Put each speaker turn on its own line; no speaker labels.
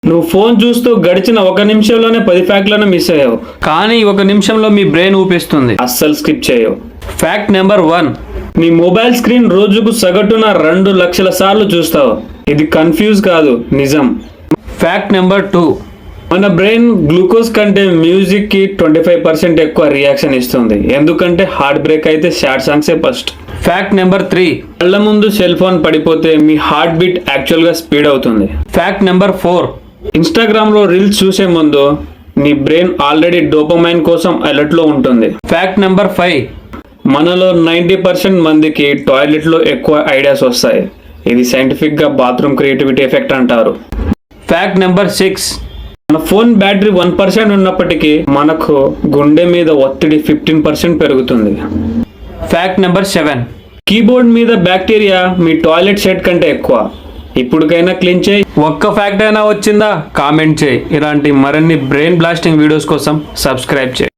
నువ్వు ఫోన్ చూస్తూ గడిచిన 1 నిమిషంలోనే 10 ఫ్యాక్ట్లను మిస్ అయ్యావు, కానీ 1 నిమిషంలో మీ బ్రెయిన్ ఊపిస్తుంది. అస్సలు స్కిప్ చేయవు. ఫ్యాక్ట్ నెంబర్ 1, నీ మొబైల్ స్క్రీన్ రోజుకు సగటున 2 లక్షల సార్లు చూస్తావు. ఇది కన్ఫ్యూజ్ కాదు, నిజం. ఫ్యాక్ట్ నెంబర్ 2, మన బ్రెయిన్ గ్లూకోజ్ కంటే మ్యూజిక్ కి 25% ఎక్కువ రియాక్షన్ ఇస్తుంది. ఎందుకంటే హార్ట్ బ్రేక్ అయితే సాడ్ సాంగ్సే ఫస్ట్. ఫ్యాక్ట్ నెంబర్ 3, కళ్ళ ముందు సెల్ ఫోన్ పడిపోతే మీ హార్ట్ బీట్ యాక్చువల్ గా స్పీడ్ అవుతుంది. ఫ్యాక్ట్ నెంబర్ 4, ఇన్స్టాగ్రామ్ లో రీల్స్ చూసే ముందు నీ బ్రెయిన్ ఆల్రెడీ డోపమైన్ కోసం అలర్ట్ లో ఉంటుంది. ఫ్యాక్ట్ నెంబర్ 5, మనలో 90% మందికి టాయిలెట్ లో ఎక్కువ ఐడియాస్ వస్తాయి. ఇది సైంటిఫిక్ గా బాత్రూమ్ క్రియేటివిటీ ఎఫెక్ట్ అంటారు. ఫ్యాక్ట్ నెంబర్ 6, మన ఫోన్ బ్యాటరీ 1% ఉన్నప్పటికీ మనకు గుండె మీద ఒత్తిడి 15% పెరుగుతుంది. ఫ్యాక్ట్ నెంబర్ 7, కీబోర్డ్ మీద బ్యాక్టీరియా మీ టాయిలెట్ సెట్ కంటే ఎక్కువ. ఇప్పటికైనా క్లీన్ చేయి. ఒక్క ఫ్యాక్ట్ అయినా వచ్చిందా? కామెంట్ చేయి. ఇలాంటి మరిన్ని బ్రెయిన్ బ్లాస్టింగ్ వీడియోస్ కోసం సబ్స్క్రైబ్ చేయి.